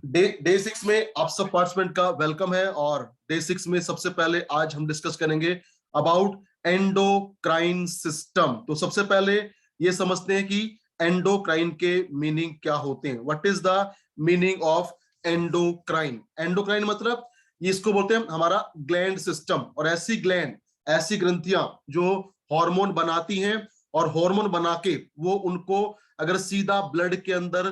Day 6 में आप सब पार्टिसिपेंट का वेलकम है। और डे 6 में सबसे पहले आज हम डिस्कस करेंगे अबाउट एंडोक्राइन सिस्टम। तो सबसे पहले ये समझते हैं कि एंडोक्राइन के मीनिंग क्या होते हैं। What is the meaning of endocrine? Endocrine मतलब ये इसको बोलते हैं हमारा ग्लैंड सिस्टम, और ऐसी ग्लैंड, ऐसी ग्रंथियां जो हार्मोन बनाती हैं, और हार्मोन बना के वो उनको अगर सीधा ब्लड के अंदर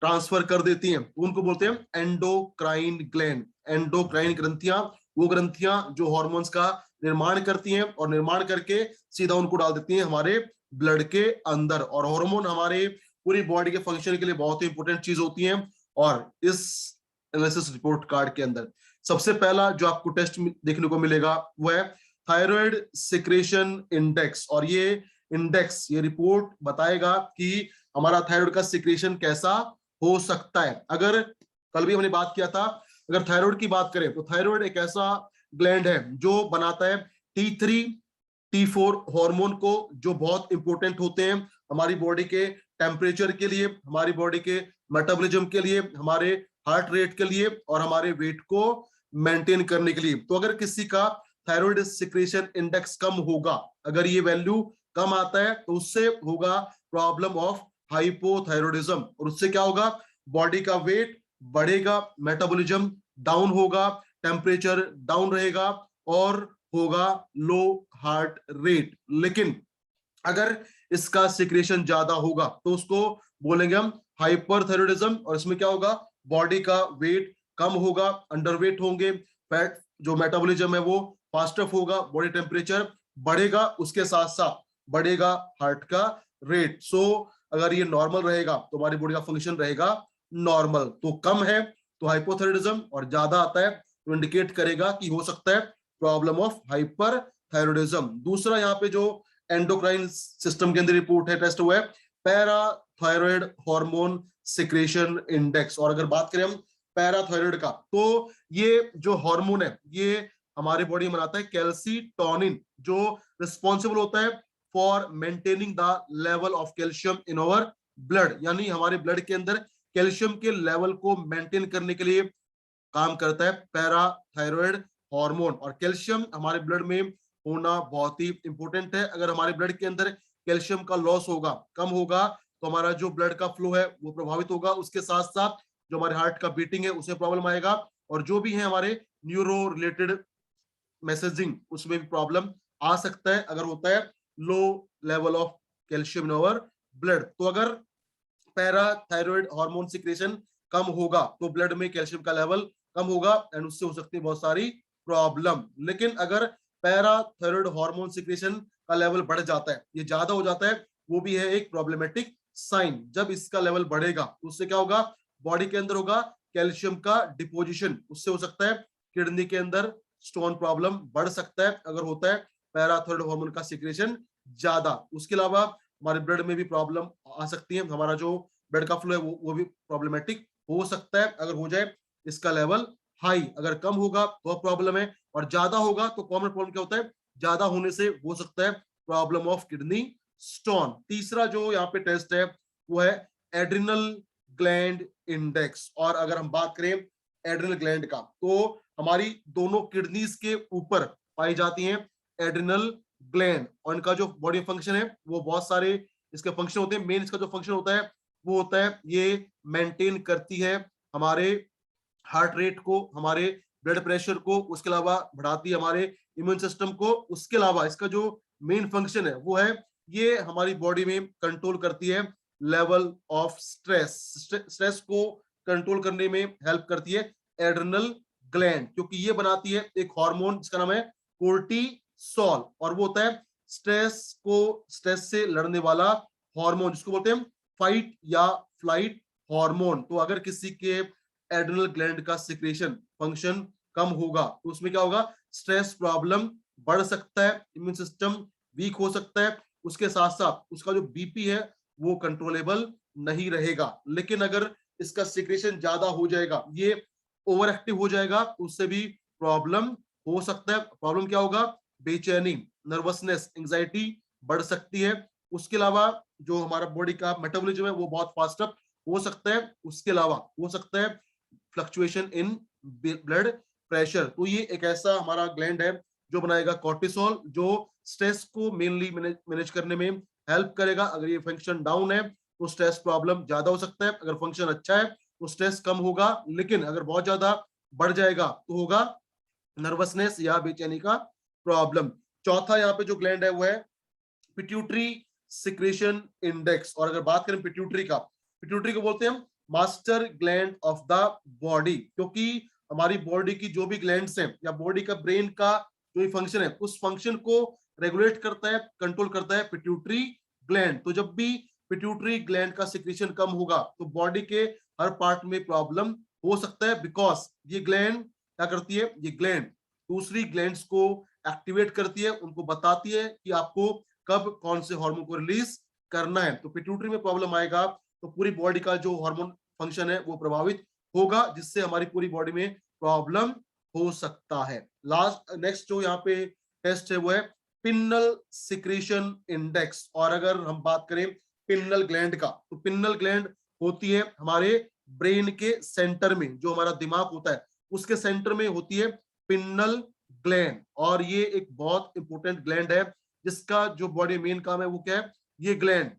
ट्रांसफर कर देती हैं तो उनको बोलते हैं एंडोक्राइन ग्लैंड। एंडोक्राइन ग्रंथियां वो ग्रंथियां जो हार्मोन्स का निर्माण करती हैं और निर्माण करके सीधा उनको डाल देती हैं हमारे ब्लड के अंदर। और हार्मोन हमारे पूरी बॉडी के फंक्शन के लिए बहुत ही इंपॉर्टेंट चीज होती है। और इस एनालिसिस रिपोर्ट कार्ड के अंदर सबसे पहला जो आपको टेस्ट देखने को मिलेगा वो है थायराइड सिक्रेशन इंडेक्स। और ये इंडेक्स, ये रिपोर्ट बताएगा कि हमारा थायराइड का सिक्रेशन कैसा हो सकता है। अगर कल भी हमने बात किया था, अगर थायराइड की बात करें तो थायराइड एक ऐसा ग्लैंड है जो बनाता है T3 T4 हार्मोन को, जो बहुत इंपॉर्टेंट होते हैं हमारी बॉडी के टेम्परेचर के लिए, हमारी बॉडी के मेटाबॉलिज्म के लिए, हमारे हार्ट रेट के लिए और हमारे वेट को मेंटेन करने के लिए। तो अगर किसी का थायराइड सिक्रेशन इंडेक्स कम होगा, अगर ये वैल्यू कम आता है तो उससे होगा प्रॉब्लम ऑफ हाइपोथायरॉयडिज्म। और उससे क्या होगा? बॉडी का वेट बढ़ेगा, मेटाबॉलिज्म डाउन होगा, टेम्परेचर डाउन रहेगा और होगा लो हार्ट रेट। लेकिन अगर इसका सिक्रेशन ज्यादा होगा तो उसको बोलेंगे हम हाइपरथायरॉयडिज्म। और इसमें क्या होगा? बॉडी का वेट कम होगा, अंडरवेट होंगे, फैट जो मेटाबॉलिज्म है वो फास्टर होगा, बॉडी टेम्परेचर बढ़ेगा, उसके साथ साथ बढ़ेगा हार्ट का रेट। सो अगर ये नॉर्मल रहेगा तो हमारी बॉडी का फंक्शन रहेगा नॉर्मल। तो कम है तो हाइपोथायरॉयडिज्म, और ज्यादा आता है तो इंडिकेट करेगा कि हो सकता है प्रॉब्लम ऑफ हाइपरथायरॉयडिज्म। दूसरा यहाँ पे जो एंडोक्राइन सिस्टम के अंदर रिपोर्ट है, टेस्ट हुआ है पैराथायरॉयड हार्मोन सिक्रेशन इंडेक्स। और अगर बात करें हम पैराथायरॉयड का, तो ये जो हार्मोन है ये हमारे बॉडी में बनाता है कैल्सीटोनिन, जो रिस्पॉन्सिबल होता है for maintaining the level of calcium in our blood. यानी हमारे ब्लड के अंदर कैल्शियम के लेवल को मेंटेन करने के लिए काम करता है पैराथायरॉयड हार्मोन। और कैल्शियम हमारे ब्लड में होना बहुत ही इंपॉर्टेंट है। अगर हमारे ब्लड के अंदर कैल्शियम का लॉस होगा, कम होगा, तो हमारा जो ब्लड का फ्लो है वो प्रभावित होगा। उसके साथ साथ जो हमारे हार्ट का बीटिंग है उसे प्रॉब्लम आएगा, और जो भी है हमारे न्यूरो रिलेटेड मैसेजिंग उसमें भी प्रॉब्लम आ सकता है अगर होता है low level of calcium in our blood. तो अगर पैराथायरॉयड हार्मोन सिक्रेशन कम होगा तो ब्लड में कैल्शियम का लेवल कम होगा, एंड उससे हो सकती है बहुत सारी प्रॉब्लम। लेकिन अगर पैराथायरॉयड हार्मोन सिक्रेशन का लेवल बढ़ जाता है, ये ज्यादा हो जाता है, वो भी है एक प्रॉब्लमेटिक साइन। जब इसका लेवल बढ़ेगा तो उससे क्या होगा? बॉडी के अंदर होगा कैल्शियम का डिपोजिशन, उससे हो सकता है किडनी के अंदर स्टोन प्रॉब्लम बढ़ सकता है अगर होता है पैराथायरॉयड हार्मोन का सिक्रेशन ज्यादा। उसके अलावा हमारे ब्लड में भी प्रॉब्लम आ सकती है, हमारा जो ब्लड का फ्लो है वो भी प्रॉब्लमेटिक हो सकता है अगर हो जाए इसका लेवल हाई। अगर कम होगा तो प्रॉब्लम है, और ज्यादा होगा तो कॉमन प्रॉब्लम क्या होता है? ज्यादा होने से हो सकता है प्रॉब्लम ऑफ किडनी स्टोन। तीसरा जो यहाँ पे टेस्ट है वो है एड्रिनल ग्लैंड इंडेक्स। और अगर हम बात करें एड्रिनल ग्लैंड का, तो हमारी दोनों किडनीज के ऊपर पाई जाती हैं एड्रिनल ग्लैंड, और इनका जो बॉडी फंक्शन है वो बहुत सारे इसके फंक्शन होते हैं। मेन इसका जो फंक्शन होता है वो होता है ये मेंटेन करती है हमारे हार्ट रेट को, हमारे ब्लड प्रेशर को, उसके अलावा बढ़ाती है हमारे इम्यून सिस्टम को। उसके अलावा इसका जो मेन फंक्शन है वो है ये हमारी बॉडी में कंट्रोल करती है लेवल ऑफ स्ट्रेस। स्ट्रेस को कंट्रोल करने में हेल्प करती है एड्रिनल ग्लैंड, क्योंकि ये बनाती है एक हार्मोन जिसका नाम है कोर्टिसोल, और वो होता है स्ट्रेस से लड़ने वाला हार्मोन, जिसको बोलते हैं फाइट या फ्लाइट हार्मोन। तो अगर किसी के एड्रिनल ग्लैंड का सिक्रेशन फंक्शन कम होगा तो उसमें क्या होगा? स्ट्रेस प्रॉब्लम बढ़ सकता है, इम्यून सिस्टम वीक हो सकता है, उसके साथ साथ उसका जो बीपी है वो कंट्रोलेबल नहीं रहेगा। लेकिन अगर इसका सिक्रेशन ज्यादा हो जाएगा, ये ओवर एक्टिव हो जाएगा, तो उससे भी प्रॉब्लम हो सकता है। प्रॉब्लम क्या होगा? बेचैनी, नर्वसनेस, एंजाइटी बढ़ सकती है। उसके अलावा जो हमारा बॉडी का मेटाबॉलिज्म है वो बहुत फास्ट अप हो सकता है। उसके अलावा हो सकता है फ्लक्चुएशन इन ब्लड प्रेशर। तो ये एक ऐसा हमारा ग्लैंड है जो बनाएगा कॉर्टिसोल, जो स्ट्रेस को मेनली मैनेज करने में हेल्प करेगा। अगर ये फंक्शन डाउन है तो स्ट्रेस प्रॉब्लम ज्यादा हो सकता है, अगर फंक्शन अच्छा है तो स्ट्रेस कम होगा, लेकिन अगर बहुत ज्यादा बढ़ जाएगा तो होगा नर्वसनेस या बेचैनी का प्रॉब्लम। चौथा यहाँ पे जो ग्लैंड है वो है पिट्यूटरी सिक्रेशन इंडेक्स। और अगर बात करें पिट्यूटरी का, पिट्यूटरी को बोलते हैं हम master gland of the body, क्योंकि हमारी बॉडी की जो भी ग्लैंड्स हैं या बॉडी का ब्रेन का जो भी फंक्शन है उस फंक्शन को रेगुलेट करता है, कंट्रोल करता है पिट्यूटरी ग्लैंड। तो जब भी पिट्यूटरी ग्लैंड का सिक्रेशन कम होगा तो बॉडी के हर पार्ट में प्रॉब्लम हो सकता है, बिकॉज ये ग्लैंड क्या करती है, ये ग्लैंड दूसरी ग्लैंड्स को एक्टिवेट करती है, उनको बताती है कि आपको कब कौन से हार्मोन को रिलीज करना है। तो पिट्यूटरी में प्रॉब्लम आएगा तो पूरी बॉडी का जो हार्मोन फंक्शन है वो प्रभावित होगा, जिससे हमारी पूरी बॉडी में प्रॉब्लम हो सकता है। लास्ट नेक्स्ट जो यहाँ पे टेस्ट है वो है पिन्नल सिक्रेशन इंडेक्स। और अगर हम बात करें पिन्नल ग्लैंड का, तो पिन्नल ग्लैंड होती है हमारे ब्रेन के सेंटर में, जो हमारा दिमाग होता है उसके सेंटर में होती है पिन्नल ग्लैंड। और ये एक बहुत इंपॉर्टेंट ग्लैंड है जिसका जो बॉडी मेन काम है वो क्या है, ये ग्लैंड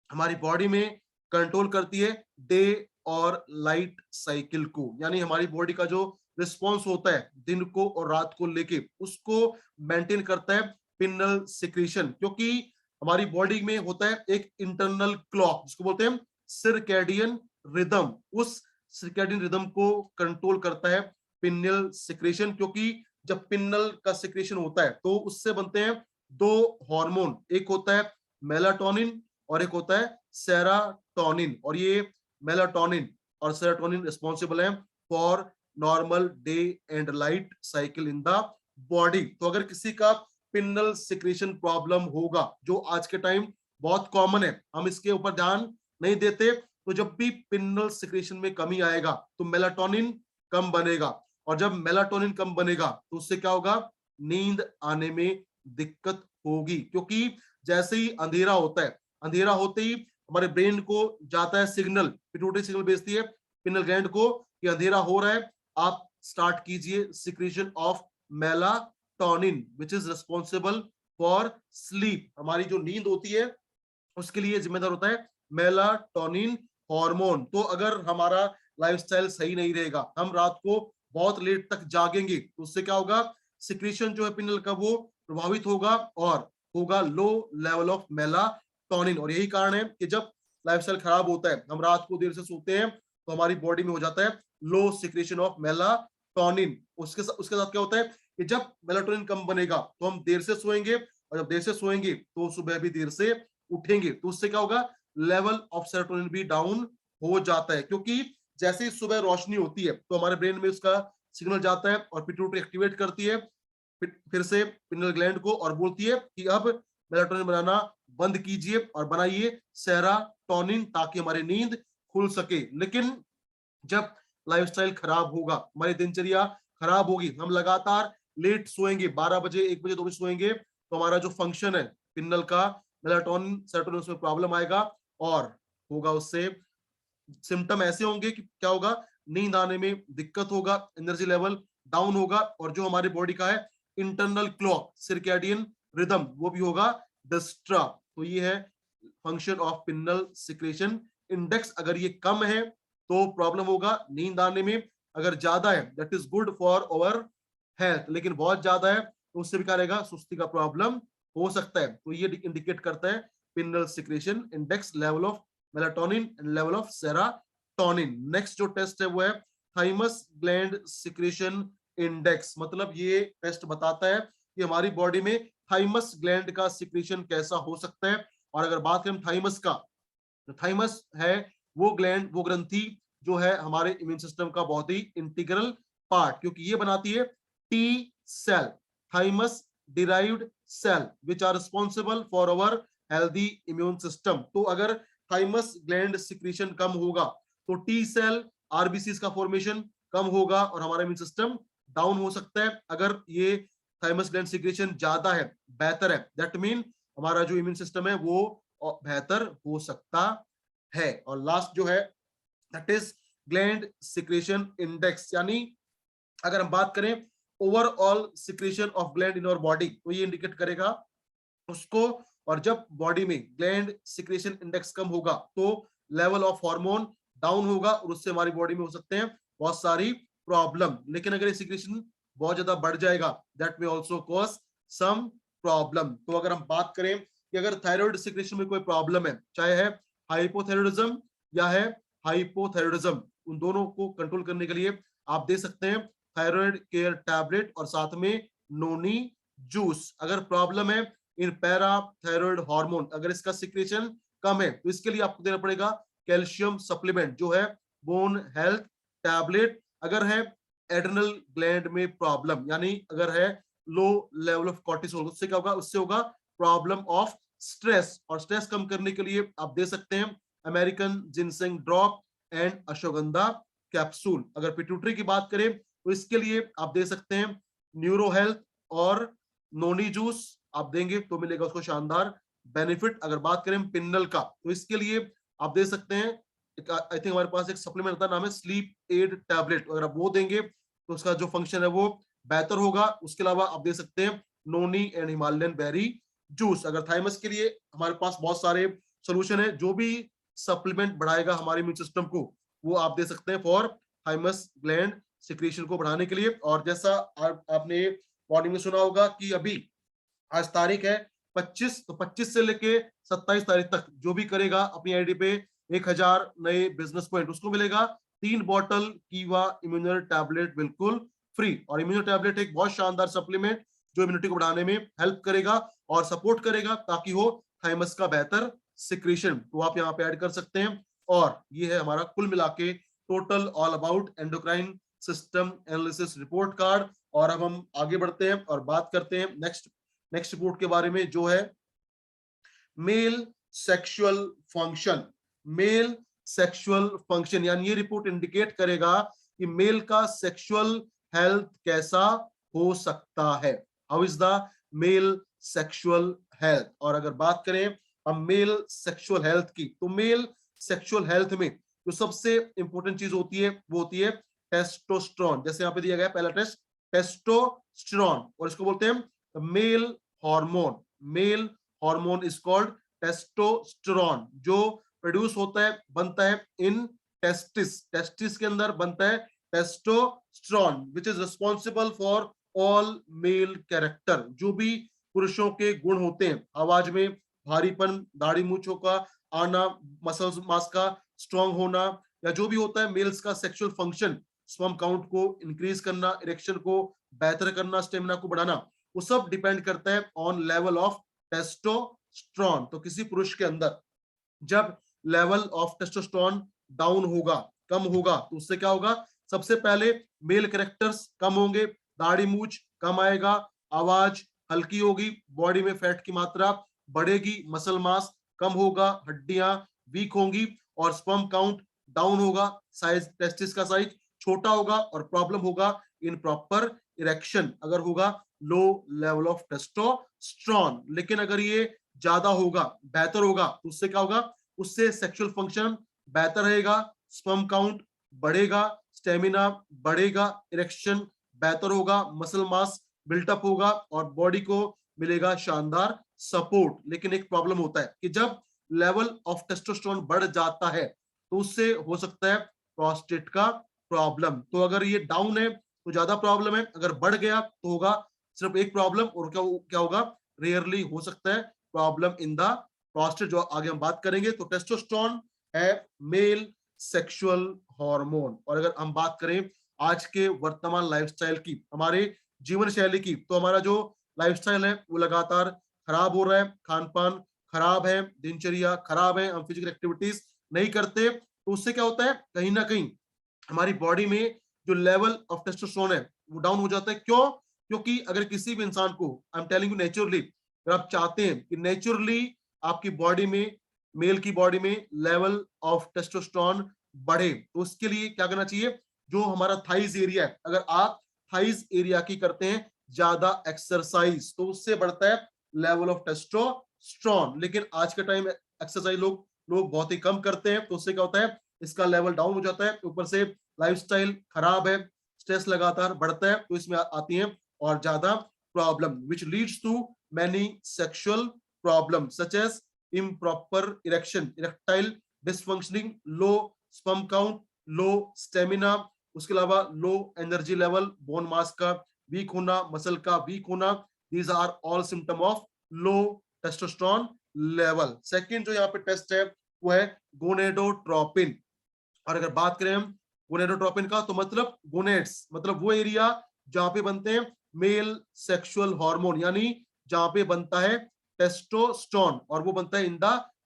हमारी बॉडी में कंट्रोल करती है डे और लाइट साइकिल को, यानी हमारी बॉडी का जो रिस्पॉन्स होता है दिन को और रात को लेके उसको मेंटेन करता है पिन्नल सिक्रीशन। क्योंकि हमारी बॉडी में होता है एक इंटरनल क्लॉक जिसको बोलते हैं सिरकैडियन रिदम, उस सिरकैडियन रिदम को कंट्रोल करता है पिन्नल सिक्रेशन। क्योंकि जब पिन्नल का सिक्रेशन होता है तो उससे बनते हैं दो हार्मोन, एक होता है मेलाटोनिन और एक होता है सेराटोनिन। और ये मेलाटोनिन और सेरोटोनिन रिस्पॉन्सिबल है for normal day and light cycle in the body. तो अगर किसी का पिन्नल सिक्रेशन प्रॉब्लम होगा, जो आज के टाइम बहुत कॉमन है, हम इसके ऊपर ध्यान नहीं देते, तो जब भी पिन्नल सिक्रेशन में कमी आएगा तो मेलाटोनिन कम बनेगा, और जब मेलाटोनिन कम बनेगा तो उससे क्या होगा, नींद आने में दिक्कत होगी। क्योंकि जैसे ही अंधेरा होता है, अंधेरा होते ही हमारे ब्रेन को जाता है सिग्नल, पिट्यूटरी सिग्नल भेजती है पिनल ग्लैंड को कि अंधेरा हो रहा है, आप स्टार्ट कीजिए secretion of melatonin which is responsible for sleep. हमारी जो नींद होती है उसके लिए जिम्मेदार होता है मेलाटोनिन हार्मोन। तो अगर हमारा लाइफस्टाइल सही नहीं रहेगा, हम रात को बहुत लेट तक जागेंगे, तो उससे क्या होगा, सिक्रीशन जो है पिनल का वो प्रभावित होगा और होगा लो लेवल ऑफ मेलाटोनिन। और यही कारण है कि जब लाइफस्टाइल खराब होता है, हम रात को देर से सोते हैं, तो हमारी बॉडी में हो जाता है लो सिक्रेशन ऑफ मेलाटोनिन। उसके साथ क्या होता है कि जब मेलाटोनिन कम बनेगा तो हम देर से सोएंगे, और जब देर से सोएंगे तो सुबह भी देर से उठेंगे, तो उससे क्या होगा, लेवल ऑफ सेरोटोनिन भी डाउन हो जाता है। क्योंकि जैसे ही सुबह रोशनी होती है तो हमारे ब्रेन में उसका सिग्नल जाता है और पिट्यूटरी एक्टिवेट करती है फिर से पिनल ग्लैंड को और बोलती है कि अब मेलाटोनिन बनाना बंद कीजिए और बनाइए सेरोटोनिन, ताकि हमारी नींद खुल सके। लेकिन जब लाइफस्टाइल खराब होगा, हमारी दिनचर्या खराब होगी, हम लगातार लेट सोएंगे, 12 बजे 1 बजे 2 बजे सोएंगे, तो हमारा जो फंक्शन है पिनल का, मेलाटोनिन सेरोटोनिन उसमें प्रॉब्लम आएगा और होगा उससे सिम्टम ऐसे होंगे कि क्या होगा, नींद आने में दिक्कत होगा, एनर्जी लेवल डाउन होगा, और जो हमारी बॉडी का है इंटरनल क्लॉक सिरकैडियन रिदम वो भी होगा डिस्टर्ब। तो ये है फंक्शन ऑफ पिन्नल सिक्रेशन इंडेक्स। अगर ये कम है तो प्रॉब्लम होगा नींद आने में, अगर ज्यादा है that is good for our health, लेकिन बहुत ज्यादा है तो उससे भी क्या रहेगा, सुस्ती का प्रॉब्लम हो सकता है। तो ये इंडिकेट करता है pineal secretion index, level of melatonin and level of serotonin. Next जो टेस्ट है वो है थाइमस ग्लैंड सिक्रेशन इंडेक्स। मतलब ये टेस्ट बताता है कि हमारी बॉडी में थाइमस ग्लैंड का सिक्रेशन कैसा हो सकता है। और अगर बात करें थाइमस का, तो थाइमस है वो ग्लैंड, वो ग्रंथि जो है हमारे इम्यून सिस्टम का बहुत ही इंटीग्रल पार्ट, क्योंकि ये बनाती है T cell, thymus derived cell which are responsible for our healthy immune system. तो अगर थाइमस ग्लैंड सिक्रेशन कम होगा तो टी सेल आरबीसी का फॉर्मेशन कम होगा और हमारा इम्यून सिस्टम डाउन हो सकता है। अगर ये थाइमस ग्लैंड सिक्रेशन ज्यादा है, बेहतर है, दैट मीन हमारा जो इम्यून सिस्टम है वो बेहतर हो सकता है। और लास्ट जो है that is gland secretion index, यानी अगर हम बात करें overall secretion of gland in our body, तो ये इंडिकेट करेगा उसको। और जब बॉडी में ग्लैंड सिक्रेशन इंडेक्स कम होगा तो लेवल ऑफ हार्मोन डाउन होगा और उससे हमारी बॉडी में हो सकते हैं बहुत सारी प्रॉब्लम। लेकिन अगर ये सिक्रेशन बहुत ज्यादा बढ़ जाएगा, दैट में ऑल्सो कॉज सम प्रॉब्लम। तो अगर हम बात करें कि अगर थायराइड सिक्रेशन में कोई प्रॉब्लम है, चाहे है हाइपोथायराइडिज्म या है हाइपोथायराइडिज्म, उन दोनों को कंट्रोल करने के लिए आप दे सकते हैं थायराइड केयर टैबलेट और साथ में नोनी जूस। अगर प्रॉब्लम है इन पैराथायराइड हार्मोन, अगर इसका सिक्रेशन कम है तो इसके लिए आपको देना पड़ेगा कैल्शियम सप्लीमेंट जो है बोन हेल्थ टैबलेट। अगर है एड्रिनल ग्लैंड में प्रॉब्लम, यानी अगर है लो लेवल ऑफ कॉर्टिसोल, उससे क्या होगा, उससे होगा प्रॉब्लम ऑफ स्ट्रेस, और स्ट्रेस कम करने के लिए आप दे सकते हैं American ginseng drop and ashwagandha capsule. अगर पिट्यूटरी की बात करें तो इसके लिए आप दे सकते हैं न्यूरो हेल्थ और नोनी जूस आप देंगे तो मिलेगा उसको शानदार बेनिफिट। अगर बात करें पिन्नल का तो इसके लिए आप दे सकते हैं, आई थिंक हमारे पास एक सप्लीमेंट होता है, नाम है स्लीप एड टैबलेट, अगर आप वो देंगे तो उसका जो फंक्शन है वो बेहतर होगा। उसके अलावा आप दे सकते हैं नोनी एंड हिमालयन बेरी जूस। अगर थाइमस के लिए हमारे पास बहुत सारे सोल्यूशन है, जो भी सप्लीमेंट बढ़ाएगा हमारे इम्यून सिस्टम को वो आप दे सकते हैं फॉर थाइमस ग्लैंड सिक्रेशन को बढ़ाने के लिए। और जैसा आपने बॉडी में सुना होगा कि अभी आज तारीख है 25, तो 25 से लेके 27 तारीख तक जो भी करेगा अपनी आईडी पे 1000 नए बिजनेस पॉइंट, उसको मिलेगा 3 बॉटल कीवा इम्यूनर टैबलेट बिल्कुल फ्री। और इम्यूनर टैबलेट एक बहुत शानदार सप्लीमेंट जो इम्यूनिटी को बढ़ाने में हेल्प करेगा और सपोर्ट करेगा ताकि हो थाइमस का बेहतर सिक्रेशन, तो आप यहाँ पे ऐड कर सकते हैं। और ये है हमारा कुल मिला के total all about endocrine system analysis report card. और अब हम आगे बढ़ते हैं और बात करते हैं नेक्स्ट रिपोर्ट के बारे में, जो है male sexual function. Male sexual function यानी ये रिपोर्ट इंडिकेट करेगा कि मेल का सेक्सुअल हेल्थ कैसा हो सकता है, how is the male sexual health. और अगर बात करें हम मेल सेक्सुअल हेल्थ की, तो मेल सेक्सुअल हेल्थ में जो सबसे इंपॉर्टेंट चीज होती है वो होती है टेस्टोस्टेरोन। जैसे यहाँ पे दिया गया पहला टेस्ट टेस्टोस्टेरोन, और इसको बोलते हैं male hormone. Male hormone is called testosterone, जो प्रोड्यूस होता है, बनता है इन टेस्टिस, टेस्टिस के अंदर बनता है testosterone which is responsible for all male character. जो भी पुरुषों के गुण होते हैं, आवाज में भारीपन, दाढ़ी मूंछों का आना, मसल्स मास का स्ट्रांग होना, या जो भी होता है मेल्स का सेक्सुअल फंक्शन, स्पर्म काउंट को इंक्रीज करना, इरेक्शन को बेहतर करना, स्टेमिना को बढ़ाना, वो सब डिपेंड करता है ऑन लेवल ऑफ टेस्टोस्टेरोन। तो किसी पुरुष के अंदर जब लेवल ऑफ टेस्टोस्टेरोन डाउन होगा, कम होगा, तो उससे क्या होगा, सबसे पहले मेल कैरेक्टर्स कम होंगे, दाढ़ी मूछ कम आएगा, आवाज हल्की होगी, बॉडी में फैट की मात्रा बढ़ेगी, मसल मास कम होगा, हड्डियां वीक होंगी और स्पर्म काउंट डाउन होगा, साइज टेस्टिस का साइज छोटा होगा और प्रॉब्लम होगा इन प्रॉपर इरेक्शन अगर होगा लो लेवल ऑफ टेस्टोस्टेरोन। लेकिन अगर ये ज्यादा होगा, बेहतर होगा, तो उससे क्या होगा, उससे सेक्सुअल फंक्शन बेहतर रहेगा, स्पर्म काउंट बढ़ेगा, स्टेमिना बढ़ेगा, इरेक्शन बेहतर होगा, मसल मास बिल्टअप होगा और बॉडी को मिलेगा शानदार सपोर्ट। लेकिन एक प्रॉब्लम होता है कि जब लेवल ऑफ टेस्टोस्टेरोन बढ़ जाता है तो उससे हो सकता है प्रोस्टेट का प्रॉब्लम। तो अगर ये डाउन है तो ज्यादा प्रॉब्लम है, अगर बढ़ गया तो होगा सिर्फ एक प्रॉब्लम, और क्या होगा, रेयरली हो सकता है प्रॉब्लम इन द प्रोस्टेट, जो आगे हम बात करेंगे। तो टेस्टोस्टेरोन है मेल सेक्सुअल हार्मोन। और अगर हम बात करें आज के वर्तमान लाइफस्टाइल की, हमारे जीवन शैली की, तो हमारा जो लाइफस्टाइल है वो लगातार खराब हो रहा है, खान पान खराब है, दिनचर्या खराब है, हम फिजिकल एक्टिविटीज नहीं करते, तो उससे क्या होता है, कहीं ना कहीं हमारी बॉडी में जो लेवल ऑफ टेस्टोस्टेरोन है वो डाउन हो जाता है। क्यों? क्योंकि अगर किसी भी इंसान को, I am telling you naturally, अगर आप चाहते हैं कि नेचुरली आपकी बॉडी में, मेल की बॉडी में लेवल ऑफ टेस्टोस्टेरोन बढ़े, तो उसके लिए क्या करना चाहिए, जो हमारा थाइज एरिया है, अगर आप थाइज एरिया की करते हैं ज्यादा एक्सरसाइज, तो उससे बढ़ता है लेवल ऑफ टेस्टोस्टेरोन। लेकिन आज के टाइम एक्सरसाइज लोग बहुत ही कम करते हैं, तो उससे क्या होता है, इसका लेवल डाउन हो जाता है। ऊपर से लाइफस्टाइल खराब है, स्ट्रेस लगातार बढ़ता है, तो इसमें आती है और ज्यादा problem which leads to many sexual problem such as improper erection, erectile dysfunctioning, low sperm count, low stamina, उसके अलावा low energy level, bone mass का वीक होना, मसल का वीक होना, these are all symptom of low testosterone level. Second जो यहाँ पे test है वो है गोनेडोट्रोपिन। और अगर बात करें हम गोनेडोट्रोपिन का, तो मतलब गोनेड्स मतलब वो एरिया जहां पे बनते हैं मेल सेक्सुअल हार्मोन, यानी जहां पे बनता है टेस्टोस्टेरोन, और वो बनता है इन द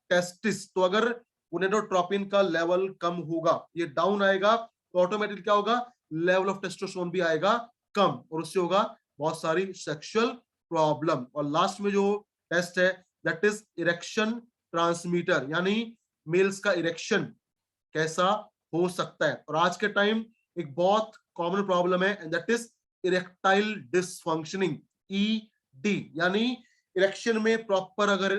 टेस्टिस। तो अगर गोनेडोट्रोपिन का लेवल कम होगा, ये डाउन आएगा, तो ऑटोमेटिक क्या होगा, लेवल ऑफ टेस्टोस्टेरोन भी आएगा कम, और उससे होगा बहुत सारी सेक्सुअल प्रॉब्लम। और लास्ट में जो टेस्ट है दैट इज इरेक्शन ट्रांसमीटर, यानी मेल्स का इरेक्शन कैसा हो सकता है। और आज के टाइम एक बहुत कॉमन प्रॉब्लम है and that is erectile dysfunctioning, ED, यानी इरेक्शन में प्रॉपर अगर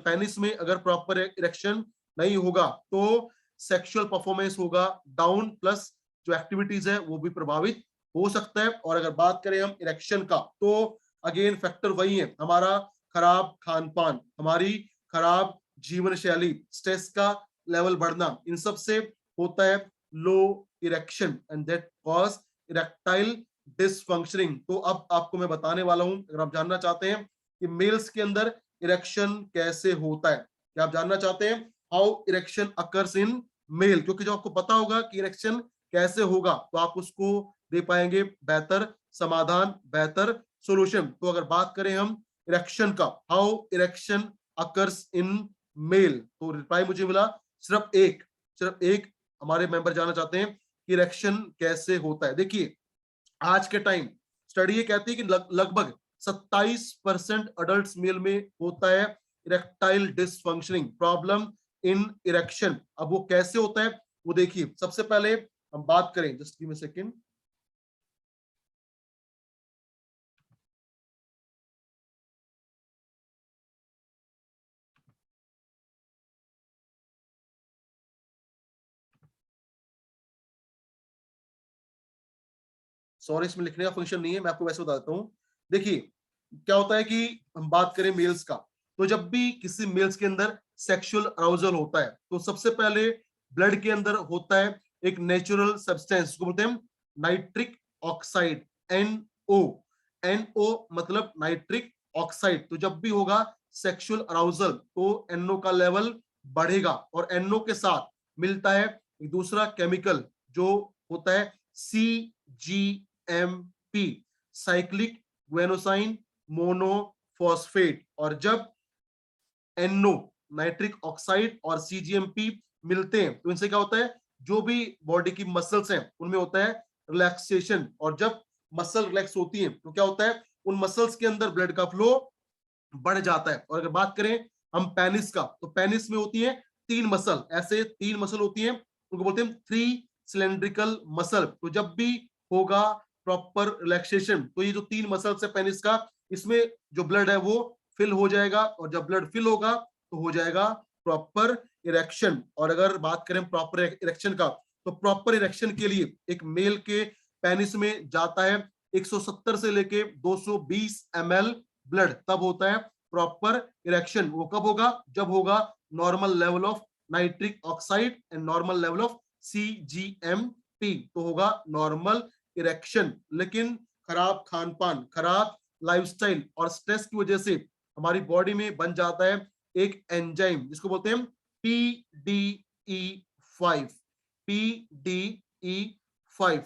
पेनिस में अगर प्रॉपर इरेक्शन नहीं होगा तो सेक्सुअल परफॉर्मेंस होगा डाउन, प्लस जो एक्टिविटीज है वो भी प्रभावित हो सकता है। और अगर बात करें हम इरेक्शन का, तो अगेन फैक्टर वही है, हमारा खराब खान पान, हमारी खराब जीवन शैली, स्ट्रेस का लेवल बढ़ना, इन सब से होता है low erection and that cause erectile dysfunctioning. तो अब आपको मैं बताने वाला हूं, अगर आप जानना चाहते हैं कि मेल्स के अंदर इरेक्शन कैसे होता है, क्या आप जानना चाहते हैं how erection occurs in male, क्योंकि जो आपको पता होगा कि इरेक्शन कैसे होगा तो आप उसको दे पाएंगे बेहतर समाधान, बेहतर सॉल्यूशन। तो अगर बात करें हम इरेक्शन का, how erection occurs in male, तो रिप्लाई मुझे मिला सिर्फ एक हमारे मेंबर जानना चाहते हैं कि इरेक्शन कैसे होता है। देखिए आज के टाइम स्टडी ये कहती है कि लगभग 27% अडल्ट मेल में होता है erectile dysfunctioning problem in erection. अब वो कैसे होता है वो देखिए, सबसे पहले हम बात करें, just give me second. Sorry, इसमें लिखने का फंक्शन नहीं है, मैं आपको वैसे बता देता हूँ। देखिए क्या होता है कि हम बात करें मेल्स का, तो जब भी किसी मेल्स के अंदर सेक्सुअल अराउजल होता है तो सबसे पहले ब्लड के अंदर होता है एक नेचुरल सब्सटेंस, उसको बोलते हैं नाइट्रिक ऑक्साइड, NO। NO मतलब नाइट्रिक ऑक्साइड। तो जब भी होगा सेक्सुअल अराउजल तो NO का लेवल बढ़ेगा, और NO के साथ मिलता है एक दूसरा केमिकल जो होता है CGMP, साइक्लिक ग्वेनोसाइन मोनोफॉस्फेट। और जब NO नाइट्रिक ऑक्साइड और CGMP मिलते हैं तो इनसे क्या होता है, जो भी बॉडी की मसल्स हैं उनमें होता है रिलैक्सेशन, और जब मसल रिलैक्स होती है तो क्या होता है, उन मसल्स के अंदर ब्लड का फ्लो बढ़ जाता है। और अगर बात करें हम पेनिस का, तो पेनिस में होती है 3 मसल, ऐसे 3 मसल होती है, उनको बोलते हैं 3 सिलेंड्रिकल मसल। तो जब भी होगा प्रॉपर रिलैक्सेशन तो ये जो 3 मसल्स है पेनिस का, इसमें जो ब्लड है वो फिल हो जाएगा, और जब ब्लड फिल होगा तो हो जाएगा प्रॉपर इरेक्शन। और अगर बात करें प्रॉपर इरेक्शन का, तो प्रॉपर इरेक्शन के लिए एक मेल के पेनिस में जाता है 170 से लेके 220 ml ब्लड, तब होता है प्रॉपर इरेक्शन। वो कब होगा, जब होगा normal level of nitric oxide and normal level of CGMP, तो होगा नॉर्मल इरेक्शन। लेकिन खराब खान पान, खराब लाइफस्टाइल और स्ट्रेस की वजह से हमारी बॉडी में बन जाता है एक एंजाइम जिसको बोलते हैं PDE5, PDE5,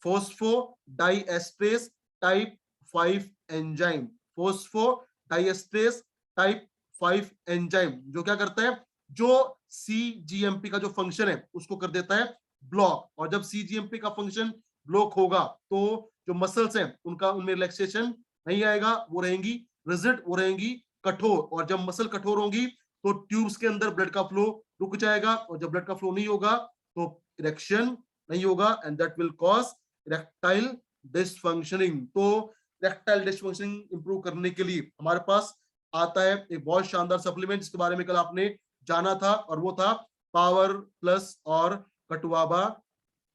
phosphodiesterase type 5 enzyme, phosphodiesterase type 5 enzyme, जो क्या करता है, जो CGMP का जो फंक्शन है उसको कर देता है ब्लॉक। और जब CGMP का फंक्शन ब्लॉक होगा तो जो मसल्स हैं उनका उनमें रिलैक्सेशन नहीं आएगा, वो रहेंगी रिजिड, वो रहेंगी कठोर। और जब मसल कठोर होंगी तो ट्यूब्स के अंदर ब्लड का फ्लो रुक जाएगा, और जब ब्लड का फ्लो नहीं होगा तो इरेक्शन नहीं होगा, and that will cause erectile dysfunctioning. तो इरेक्टाइल डिसफंक्शनिंग इंप्रूव करने के लिए हमारे पास आता है एक बहुत शानदार सप्लीमेंट जिसके बारे में कल आपने जाना था, और वो था पावर प्लस और कटुआबा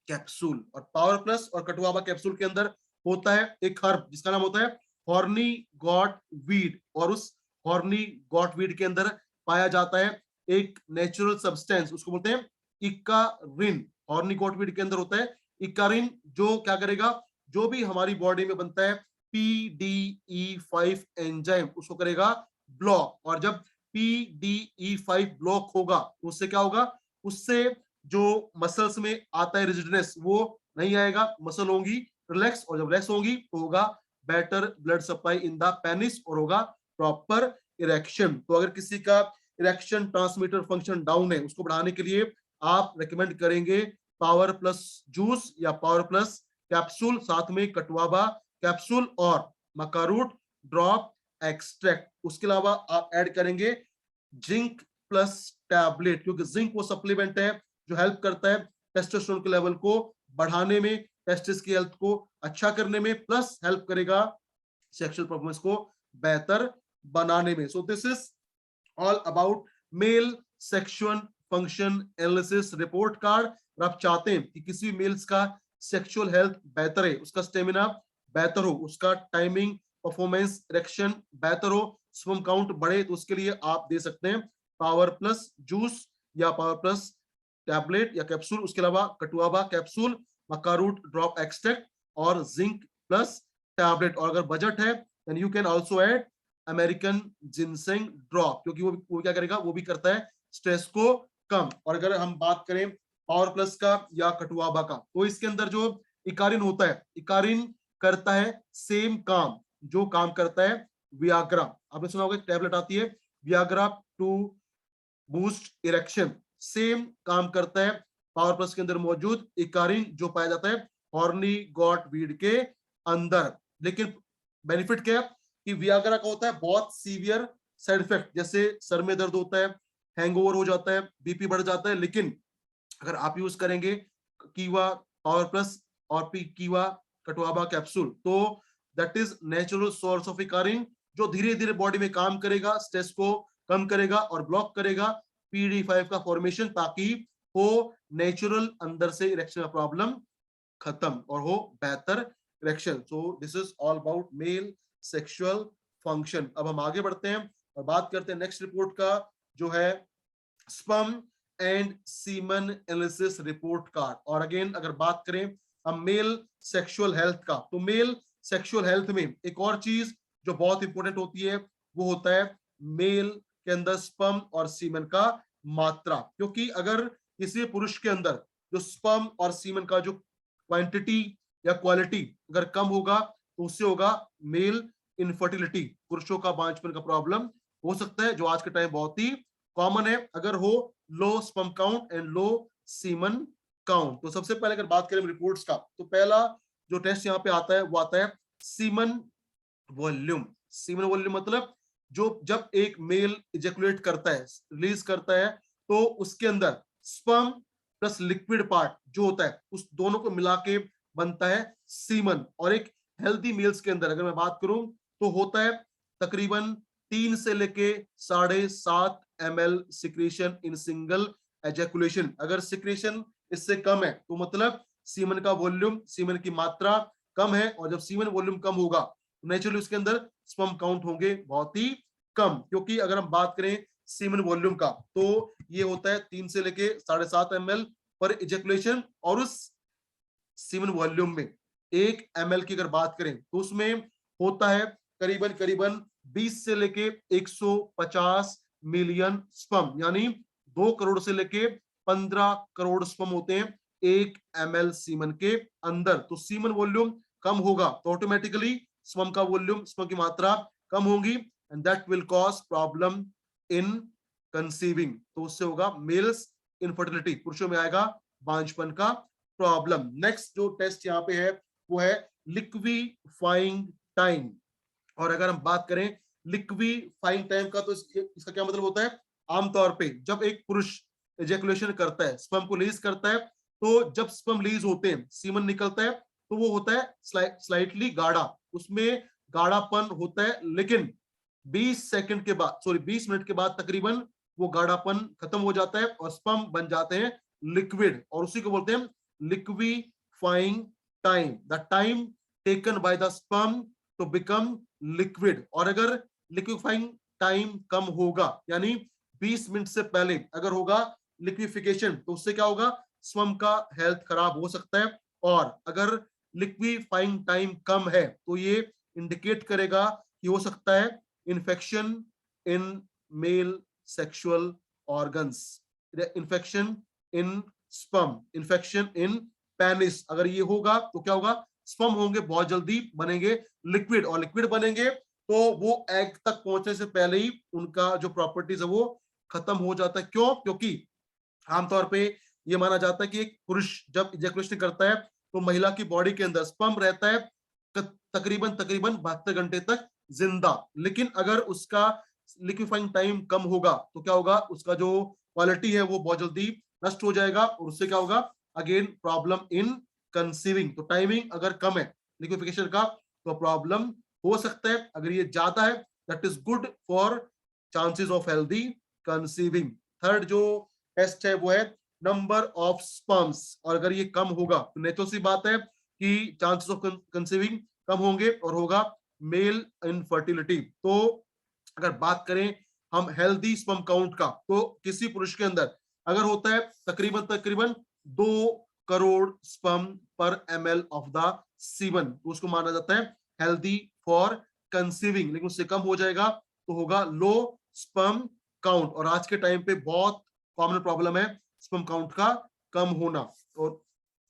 कैप्सूल। और पावर प्लस और कटुआबा कैप्सूल के अंदर होता है एक हर्ब जिसका नाम होता है हॉर्नी गॉट वीड, और उस हॉर्नी गॉट वीड के अंदर पाया जाता है एक नेचुरल सब्सटेंस, उसको बोलते हैं इकारिन। हॉर्नी गॉट वीड के अंदर होता है इकारिन, जो क्या करेगा, जो भी हमारी बॉडी में बनता है PDE5 एंजाइम उसको करेगा ब्लॉक। और जब PDE5 ब्लॉक होगा तो उससे क्या होगा, उससे जो मसल्स में आता है रिजिडनेस वो नहीं आएगा, मसल होंगी रिलैक्स, और जब रिलैक्स होंगी तो होगा better blood supply in the penis और होगा प्रॉपर इरेक्शन। तो अगर किसी का इरेक्शन ट्रांसमीटर फंक्शन डाउन है उसको बढ़ाने के लिए आप रेकमेंड करेंगे पावर प्लस जूस या पावर प्लस कैप्सूल, साथ में कटुआबा कैप्सूल और मकारूट ड्रॉप एक्सट्रैक्ट। उसके अलावा आप ऐड करेंगे जिंक प्लस टैबलेट, क्योंकि जिंक वो सप्लीमेंट है जो हेल्प करता है टेस्टोस्टेरोन के लेवल को बढ़ाने में, टेस्टिस की हेल्थ को अच्छा करने में, प्लस हेल्प करेगा सेक्सुअल परफॉर्मेंस को बेहतर बनाने में। सो this is all about male sexual function analysis report card. और आप चाहते हैं कि किसी मेल्स का सेक्सुअल हेल्थ बेहतर है, उसका स्टेमिना बेहतर हो, उसका टाइमिंग परफॉर्मेंस इरेक्शन बेहतर हो, स्पर्म काउंट बढ़े, तो उसके लिए आप दे सकते हैं पावर प्लस जूस या पावर प्लस टैबलेट या कैप्सूल। उसके अलावा catuaba capsule, maca root drop extract और जिंक प्लस टैबलेट। और अगर बजट है then you can also add American ginseng drop, क्योंकि वो क्या करेगा, वो भी करता है स्ट्रेस को कम। और अगर हम बात करें पावर प्लस का या कटुआबा का, तो इसके अंदर जो इकारिन होता है, इकारिन करता है सेम काम जो काम करता है वियाग्रा। आपने सुना होगा एक टैबलेट आती है Viagra to boost erection, same काम करता है पावर प्लस के अंदर मौजूद इकारिन जो पाया जाता है हॉर्नी गॉट वीड के अंदर। लेकिन बेनिफिट क्या है कि वियाग्रा का होता है बहुत सीवियर साइड इफेक्ट, जैसे सर में दर्द होता है, हैंगओवर हो जाता है, बीपी बढ़ जाता है। लेकिन अगर आप यूज करेंगे कीवा पावर प्लस और कीवा कटुआबा कैप्सूल, तो that is natural source of icariin जो धीरे धीरे बॉडी में काम करेगा, स्ट्रेस को कम करेगा और ब्लॉक करेगा PD5 का फॉर्मेशन, ताकि हो नेचुरल अंदर से इरेक्शन का प्रॉब्लम खत्म और हो बेहतर erection. So this is all about male sexual function. अब हम आगे बढ़ते हैं और बात करते हैं नेक्स्ट रिपोर्ट का, जो है sperm and semen analysis report card. और अगेन अगर बात करें हम मेल सेक्सुअल हेल्थ का, तो मेल सेक्सुअल हेल्थ में एक और चीज जो बहुत इंपॉर्टेंट होती है वो होता है मेल के अंदर स्पर्म और सीमन का मात्रा। क्योंकि अगर किसी पुरुष के अंदर जो स्पर्म और सीमन का जो क्वांटिटी या क्वालिटी अगर कम होगा तो उससे होगा मेल इनफर्टिलिटी, पुरुषों का बांझपन का प्रॉब्लम हो सकता है, जो आज के टाइम बहुत ही कॉमन है अगर हो low sperm count and low semen count. तो सबसे पहले अगर बात करें रिपोर्ट्स का, तो पहला जो टेस्ट यहाँ पे आता है वो आता है सीमन वॉल्यूम। सीमन वॉल्यूम मतलब जो जब एक मेल इजेकुलेट करता है, रिलीज करता है, तो उसके अंदर स्पर्म प्लस लिक्विड पार्ट जो होता है उस दोनों को मिला के बनता है सीमन। और एक हेल्दी मेल्स के अंदर अगर मैं बात करूं तो होता है तकरीबन 3 से लेके 7.5 ml secretion in single ejaculation. अगर सिक्रेशन इससे कम है तो मतलब सीमन का वॉल्यूम, सीमन की मात्रा कम है, और जब सीमन वॉल्यूम कम होगा तो नेचुरली उसके अंदर स्पर्म काउंट होंगे बहुत ही कम। क्योंकि अगर हम बात करें सीमन वॉल्यूम का तो ये होता है 3 से लेके 7.5 ml पर इजेकुलेशन, और उस सीमन वॉल्यूम में 1 ml की अगर बात करें तो उसमें होता है करीबन करीबन 20 से लेके 150 मिलियन स्पर्म, यानी 2 करोड़ से लेके 15 करोड़ स्पर्म होते हैं 1 ml सीमन के अंदर। तो सीमन वॉल्यूम कम होगा तो ऑटोमेटिकली स्पर्म का वॉल्यूम, स्पर्म की मात्रा कम होगी, and that will cause problem in conceiving. तो उससे होगा मेल्स इनफर्टिलिटी, पुरुषों में आएगा बांझपन का प्रॉब्लम। नेक्स्ट जो टेस्ट यहाँ पे है वो है लिक्विफाइंग टाइम। और अगर हम बात करें लिक्विफाइंग टाइम का, तो इसका क्या मतलब होता है, आमतौर पे जब एक पुरुष एजेकुलेशन करता है, स्पर्म को रिलीज करता है, तो जब स्पर्म रिलीज होते हैं, सीमन निकलता है, तो वो होता है स्लाइटली गाढ़ा, उसमें गाढ़ापन होता है। लेकिन 20 सेकंड के बाद, सॉरी 20 मिनट के बाद तकरीबन वो गाढ़ापन खत्म हो जाता है और स्पर्म बन जाते हैं लिक्विड, और उसी को बोलते हैं liquefying time, the time taken by the sperm to become liquid. और अगर लिक्विफाइंग टाइम कम होगा, यानी 20 मिनट से पहले अगर होगा लिक्विफिकेशन, तो उससे क्या होगा, स्पर्म का हेल्थ खराब हो सकता है। और अगर लिक्विफाइंग टाइम कम है तो ये इंडिकेट करेगा कि हो सकता है infection in male sexual organs, infection in sperm, infection in penis. अगर ये होगा तो क्या होगा, स्पर्म होंगे बहुत जल्दी बनेंगे लिक्विड, और लिक्विड बनेंगे तो वो एग तक पहुंचने से पहले ही उनका जो प्रॉपर्टीज है वो खत्म हो जाता है। क्यों? क्योंकि आमतौर पे ये माना जाता है कि एक पुरुष जब इजैकुलेशन करता है तो महिला की बॉडी के अंदर स्पर्म रहता है तकरीबन तकरीबन 72 घंटे तक जिंदा। लेकिन अगर उसका लिक्विफाइंग टाइम कम होगा तो क्या होगा, उसका जो क्वालिटी है वो बहुत जल्दी नष्ट हो जाएगा, और उससे क्या होगा, अगेन प्रॉब्लम इन कंसीविंग। तो टाइमिंग अगर कम है लिक्विफिकेशन का तो प्रॉब्लम हो सकता है। अगर ये ज्यादा है that is good for chances of healthy conceiving. Third जो टेस्ट है वो है नंबर ऑफ स्पर्म्स, और अगर ये कम होगा तो नेचुरल सी बात है कि चांसेस ऑफ कंसीविंग कम होंगे और होगा मेल इनफर्टिलिटी। तो अगर बात करें हम हेल्दी स्पर्म काउंट का, तो किसी पुरुष के अंदर अगर होता है तकरीबन तकरीबन 2 करोड़ स्पर्म पर ml ऑफ द सीमन, तो उसको माना जाता है हेल्दी फॉर कंसीविंग। लेकिन उससे कम हो जाएगा तो होगा लो स्पर्म काउंट, और आज के टाइम पे बहुत कॉमन प्रॉब्लम है स्पर्म काउंट का कम होना, और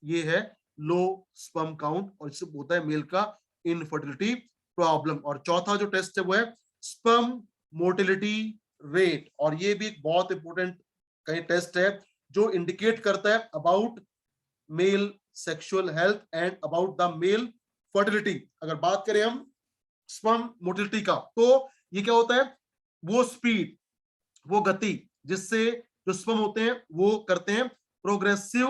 ये है लो स्पर्म काउंट, और इससे होता है मेल का इनफर्टिलिटी प्रॉब्लम। और चौथा जो टेस्ट है वो है स्पर्म मोटिलिटी रेट, और ये भी एक बहुत इंपॉर्टेंट कहीं टेस्ट है जो इंडिकेट करता है about male sexual health and about the mail fertility. अगर बात करें हम स्पर्म मोटिलिटी का, तो ये क्या होता है, वो स्पीड, वो गति जिससे जो स्पर्म होते हैं वो करते हैं प्रोग्रेसिव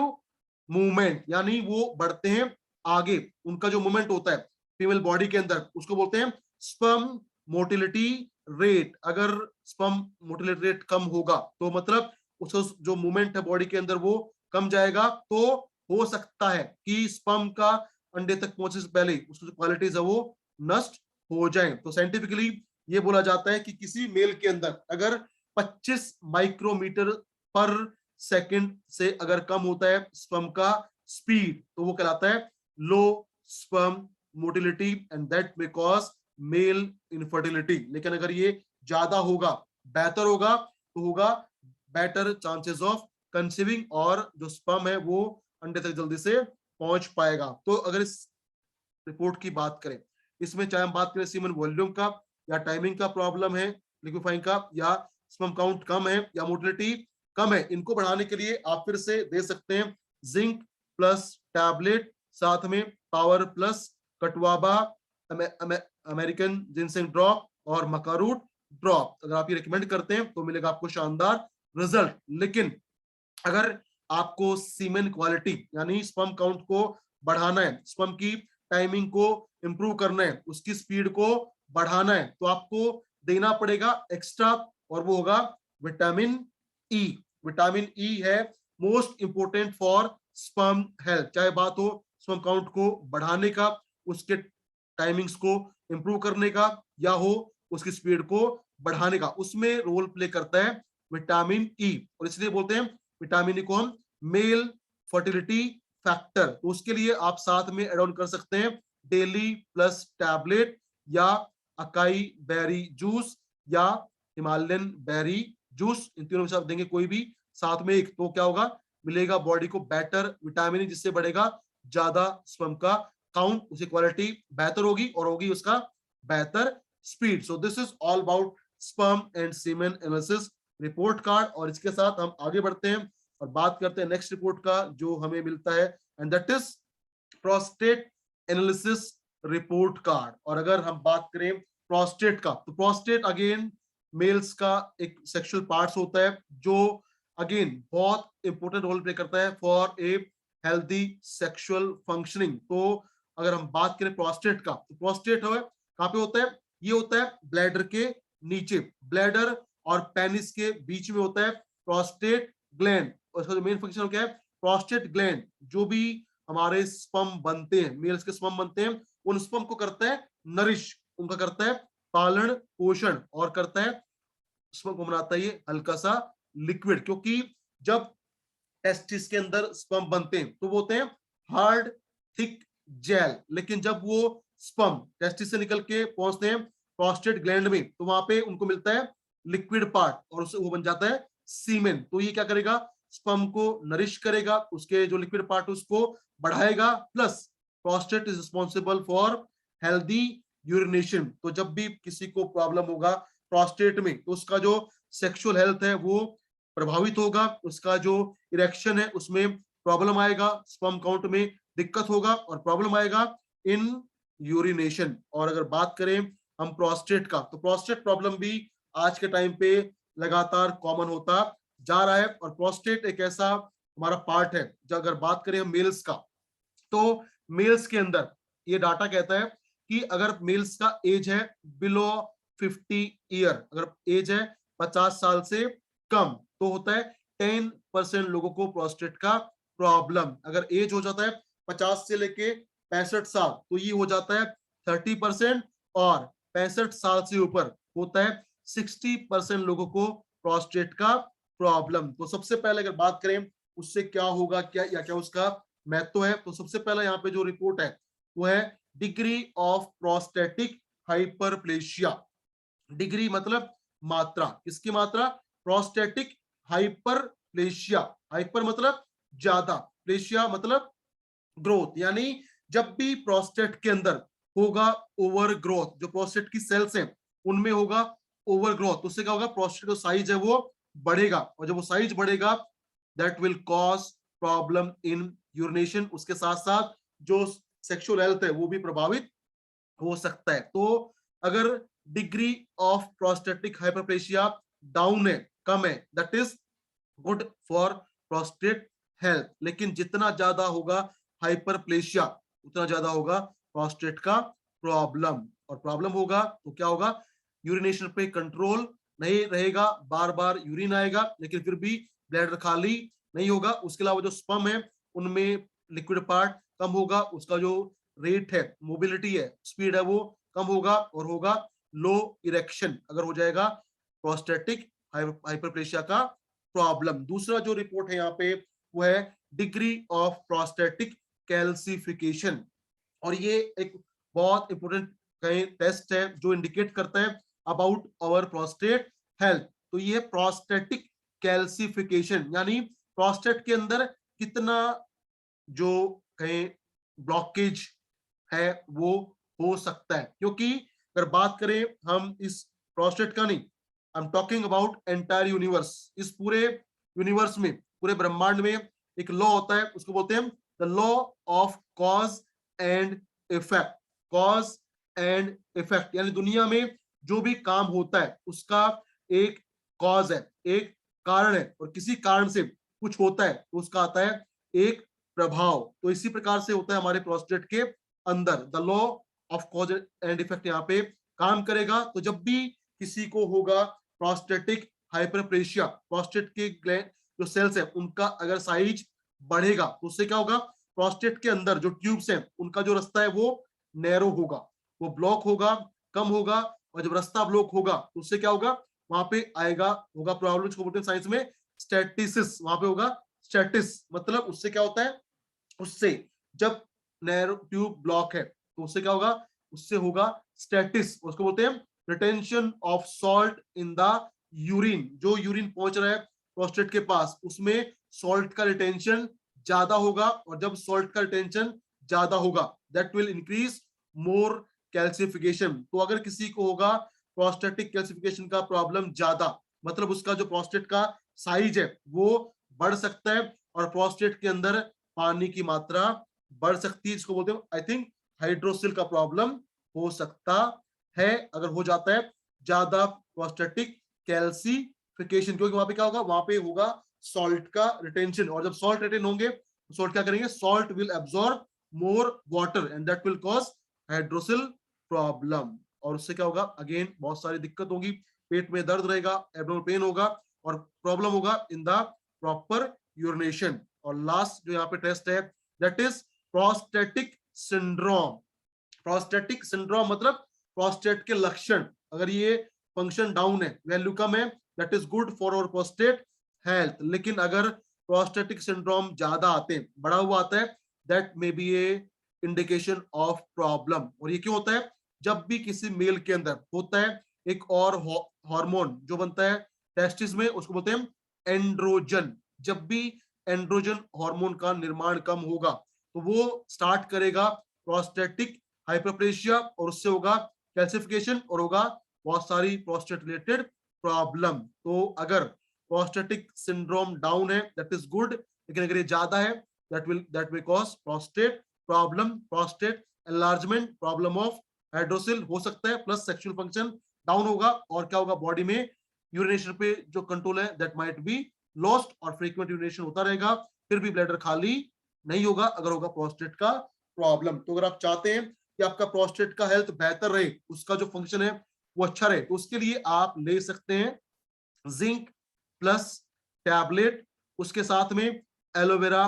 मूवमेंट, यानी वो बढ़ते हैं आगे, उनका जो मूवमेंट होता है फीमेल बॉडी के अंदर उसको बोलते हैं स्पर्म मोटिलिटी रेट। अगर स्पर्म मोटिलिटी रेट कम होगा तो मतलब उसका जो मूवमेंट है बॉडी के अंदर वो कम जाएगा, तो हो सकता है कि स्पर्म का अंडे तक पहुंचने से पहले उसकी जो क्वालिटीज है वो नष्ट हो जाए। तो साइंटिफिकली ये बोला जाता है कि किसी मेल के अंदर अगर 25 माइक्रोमीटर पर सेकंड से अगर कम होता है स्पर्म का स्पीड तो वो कहलाता है low sperm motility, and that may cause male infertility. लेकिन अगर ये ज्यादा होगा, बेहतर होगा, तो होगा बेटर चांसेस ऑफ कंसीविंग, और जो स्पर्म है वो अंडे तक जल्दी से पहुंच पाएगा। तो अगर इस रिपोर्ट की बात करें, इसमें चाहे हम बात करें सीमन वॉल्यूम का, या टाइमिंग का प्रॉब्लम है लिक्विफाइंग का, या स्पर्म काउंट कम है, या मोटिलिटी कम है, इनको बढ़ाने के लिए आप फिर से दे सकते हैं जिंक प्लस टैबलेट, साथ में power plus catuaba, American ginseng drop और मकारूट ड्रॉप। अगर आप ये रिकमेंड करते हैं तो मिलेगा आपको शानदार रिजल्ट। लेकिन अगर आपको सीमेन क्वालिटी यानी स्पर्म काउंट को बढ़ाना है, स्पर्म की टाइमिंग को इंप्रूव करना है, उसकी स्पीड को बढ़ाना है, तो आपको देना पड़ेगा एक्स्ट्रा, और वो होगा विटामिन ई। विटामिन ई है most important for sperm health, चाहे बात हो स्पर्म काउंट को बढ़ाने का, उसके टाइमिंग्स को इंप्रूव करने का, या हो उसकी स्पीड को बढ़ाने का, उसमें रोल प्ले करता है विटामिन ई। और इसलिए बोलते हैं विटामिन ई को हम मेल फर्टिलिटी फैक्टर। तो उसके लिए आप साथ में एड ऑन कर सकते हैं डेली प्लस टैबलेट, या अकाई बेरी जूस, या हिमालयन बेरी जूस, इन तीनों में से आप देंगे कोई भी साथ में एक, तो क्या होगा, मिलेगा बॉडी को बेटर विटामिन, जिससे बढ़ेगा ज्यादा स्पर्म का काउंट, उसकी क्वालिटी बेहतर होगी और होगी उसका बेहतर speed. So this is all about sperm and semen analysis report card. और इसके साथ हम आगे बढ़ते हैं और बात करते हैं नेक्स्ट रिपोर्ट का जो हमें मिलता है, and that is prostate analysis report card. और अगर हम बात करें प्रोस्टेट का, तो प्रोस्टेट अगेन मेल्स का एक सेक्सुअल पार्ट्स होता है जो अगेन बहुत इंपॉर्टेंट रोल प्ले करता है for a healthy sexual functioning. तो अगर हम बात करें प्रोस्टेट का, तो प्रोस्टेट है कहाँ पे होता है, ये होता है ब्लैडर के नीचे। ब्लैडर और पेनिस के बीच में होता है प्रोस्टेट ग्लैंड। और इसका जो मेन फंक्शन क्या है, प्रोस्टेट ग्लैंड जो भी हमारे स्पर्म बनते हैं, मेल्स के स्पर्म बनते हैं, उन स्पर्म को करता है नरिश, उनका करता है पालन पोषण, और करता है स्पर्म को बनाता है ये हल्का सा लिक्विड। क्योंकि जब टेस्टिस के अंदर स्पर्म बनते हैं तो वो होते हैं हार्ड थिक जेल, लेकिन जब वो स्पर्म टेस्टिस से निकल के पहुंचते हैं प्रोस्टेट ग्लैंड में तो वहां पे उनको मिलता है लिक्विड पार्ट, और उससे वो बन जाता है सीमेन। तो ये क्या करेगा, स्पर्म को नरिश करेगा, उसके जो लिक्विड पार्ट उसको बढ़ाएगा, plus prostate is responsible for healthy urination. तो जब भी किसी को प्रॉब्लम होगा प्रोस्टेट में तो उसका जो सेक्सुअल हेल्थ है वो प्रभावित होगा, उसका जो इरेक्शन है उसमें प्रॉब्लम आएगा, स्पर्म काउंट में दिक्कत होगा, और प्रॉब्लम आएगा इन यूरिनेशन। और अगर बात करें हम प्रोस्टेट का, तो प्रोस्टेट प्रॉब्लम भी आज के टाइम पे लगातार कॉमन होता जा रहा है। और प्रोस्टेट एक ऐसा हमारा पार्ट है, जो अगर बात करें हम मेल्स का, तो मेल्स के अंदर ये डाटा कहता है कि अगर मेल्स का एज है बिलो 50 ईयर, अगर एज है 50 साल से कम, तो होता है 10% लोगों को प्रोस्टेट का प्रॉब्लम। अगर एज हो जाता है 50 से लेके 65 साल तो ये हो जाता है 30%, और 65 साल से ऊपर होता है 60% लोगों को प्रोस्टेट का प्रॉब्लम। तो सबसे पहले अगर बात करें उससे क्या होगा, क्या या क्या उसका महत्व है, तो सबसे पहला यहाँ पे जो रिपोर्ट है वो है degree of prostatic hyperplasia. Degree मतलब मात्रा, किसकी मात्रा, प्रोस्टेटिक हाइपरप्लेशिया। हाइपर मतलब ज्यादा, प्लेशिया मतलब ग्रोथ, यानी जब भी प्रोस्टेट के अंदर होगा ओवर ग्रोथ, जो प्रोस्टेट की सेल्स हैं उनमें होगा ओवर ग्रोथ, तो उससे क्या होगा, प्रोस्टेट का साइज है वो बढ़ेगा, और जब वो साइज बढ़ेगा that will cause problem in urination. उसके साथ साथ जो सेक्सुअल हेल्थ है वो भी प्रभावित हो सकता है। तो अगर degree of prostatic hyperplasia down है, कम है, that is good for prostate health. लेकिन जितना ज्यादा होगा हाइपरप्लेशिया उतना ज्यादा होगा प्रोस्टेट का प्रॉब्लम, और प्रॉब्लम होगा तो क्या होगा, यूरिनेशन पे कंट्रोल नहीं रहेगा, बार बार यूरिन आएगा लेकिन फिर भी ब्लैडर खाली नहीं होगा। उसके अलावा जो स्पर्म है उनमें लिक्विड पार्ट कम होगा, उसका जो रेट है, मोबिलिटी है, स्पीड है, वो कम होगा, और होगा लो इरेक्शन अगर हो जाएगा प्रोस्टेटिक हाइपरप्लेशिया का प्रॉब्लम। दूसरा जो रिपोर्ट है यहाँ पे वो है डिग्री ऑफ प्रोस्टेटिक कैल्सिफिकेशन, और ये एक बहुत इंपॉर्टेंट टेस्ट है जो इंडिकेट करता है अबाउट आवर प्रोस्टेट हेल्थ। तो ये प्रोस्टेटिक कैल्सिफिकेशन यानी प्रोस्टेट के अंदर कितना जो कहें ब्लॉकेज है वो हो सकता है। क्योंकि अगर बात करें हम इस प्रोस्टेट का नहीं, I am talking about entire universe, इस पूरे यूनिवर्स में, पूरे ब्रह्मांड में एक लॉ होता है, उसको बोलते हैं the law of cause and effect. Cause and effect यानी दुनिया में जो भी काम होता है उसका एक कॉज है, एक कारण है, और किसी कारण से कुछ होता है तो उसका आता है एक प्रभाव। तो इसी प्रकार से होता है हमारे प्रोस्टेट के अंदर, the law of cause and effect यहाँ पे काम करेगा। तो जब भी किसी को होगा प्रोस्टेटिक हाइपरप्लेशिया, प्रोस्टेट के जो सेल्स है उनका अगर साइज बढ़ेगा तो उससे क्या होगा, प्रोस्टेट के अंदर जो ट्यूब्स हैं उनका जो रास्ता है वो नैरो होगा, वो ब्लॉक होगा, कम होगा, और जब रास्ता ब्लॉक होगा तो उससे क्या होगा, वहां पे आएगा, होगा प्रॉब्लम जिसको बोलते हैं साइंस में स्टेटिसिस, वहां पे होगा स्टेटिस। मतलब उससे क्या होता है, उससे जब नैरो ट्यूब ब्लॉक है तो उससे क्या होगा, उससे होगा स्टेटिस, उसको बोलते हैं retention of salt in the urine. जो यूरिन पहुंच रहा है प्रोस्टेट के पास उसमें सॉल्ट का रिटेंशन ज्यादा होगा, और जब सॉल्ट का रिटेंशन ज्यादा होगा that will increase more calcification. तो अगर किसी को होगा प्रोस्टेटिक कैल्सिफिकेशन का प्रॉब्लम ज्यादा, मतलब उसका जो प्रोस्टेट का साइज है वो बढ़ सकता है, और प्रोस्टेट के अंदर पानी की मात्रा बढ़ सकती है, जिसको बोलते हैं आई थिंक हाइड्रोसिल का प्रॉब्लम हो सकता है अगर हो जाता है ज्यादा प्रोस्टेटिक कैल्सिफिकेशन। क्योंकि वहां पे क्या होगा, वहां पे होगा सॉल्ट का रिटेंशन, और जब सॉल्ट रिटेन होंगे तो सॉल्ट क्या करेंगे, salt will absorb more water and that will cause hydrocele problem, और उससे क्या होगा, अगेन बहुत सारी दिक्कत होगी। पेट में दर्द रहेगा, एब्डोमिनल पेन होगा और प्रॉब्लम होगा इन द प्रॉपर यूरिनेशन। और लास्ट जो यहाँ पे टेस्ट है that is prostatic syndrome. Prostatic syndrome मतलब प्रोस्टेट के लक्षण, अगर ये फंक्शन डाउन है, वैल्यू कम है, that is good for our prostate health. लेकिन अगर प्रोस्टेटिक सिंड्रोम ज्यादा आते हैं, बड़ा हुआ आता है, that may be A indication of problem. और ये क्यों होता है? जब भी किसी मेल के अंदर होता है एक और हार्मोन जो बनता है टेस्टिस में, उसको बोलते हैं एंड्रोजन। जब भी एंड्रोजन हार्मोन का निर्माण कम होगा तो वो स्टार्ट करेगा प्रोस्टेटिक हाइपरप्लेशिया, और उससे होगा कैल्सिफिकेशन और होगा बहुत सारी प्रोस्टेट रिलेटेड प्रॉब्लम। तो अगर प्रोस्टेटिक सिंड्रोम डाउन है दैट इज गुड, लेकिन अगर ये ज्यादा है that will cause prostate problem, prostate enlargement, problem of hydrocele हो सकता है, प्लस सेक्सुअल फंक्शन डाउन होगा। और क्या होगा? बॉडी में यूरिनेशन पे जो कंट्रोल है दैट माइट बी लॉस्ट और फ्रीक्वेंट यूरिनेशन होता रहेगा, फिर भी ब्लैडर खाली नहीं होगा अगर होगा प्रोस्टेट का प्रॉब्लम। तो अगर आप चाहते हैं कि आपका प्रोस्टेट का हेल्थ बेहतर रहे, उसका जो फंक्शन है वो अच्छा रहे, तो उसके लिए आप ले सकते हैं जिंक प्लस टैबलेट, उसके साथ में एलोवेरा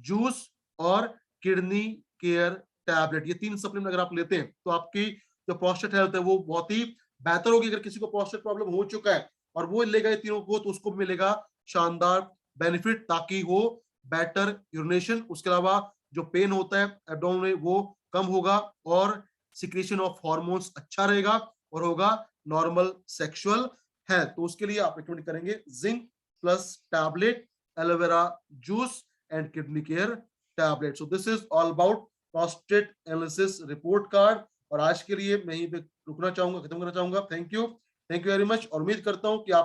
जूस और किडनी केयर टैबलेट। ये 3 सप्लीमेंट अगर आप लेते हैं तो आपकी जो प्रोस्टेट हेल्थ है वो बहुत ही बेहतर होगी। अगर किसी को प्रोस्टेट प्रॉब्लम हो चुका है और वो लेगा ये तीनों को, तो उसको मिलेगा शानदार बेनिफिट, ताकि वो बेटर यूरिनेशन, उसके अलावा जो पेन होता है एब्डोमेन में वो कम होगा, और सिक्रेशन ऑफ हार्मोन्स अच्छा रहेगा, और होगा नॉर्मल सेक्सुअल हेल्थ। तो उसके लिए आप रिकमेंड करेंगे zinc plus tablet, aloe vera juice and kidney care tablet. So this is all about prostate analysis report card. और आज के लिए मैं यहीं पे रुकना चाहूंगा, खत्म करना चाहूंगा। थैंक यू वेरी मच, और उम्मीद करता हूं कि आप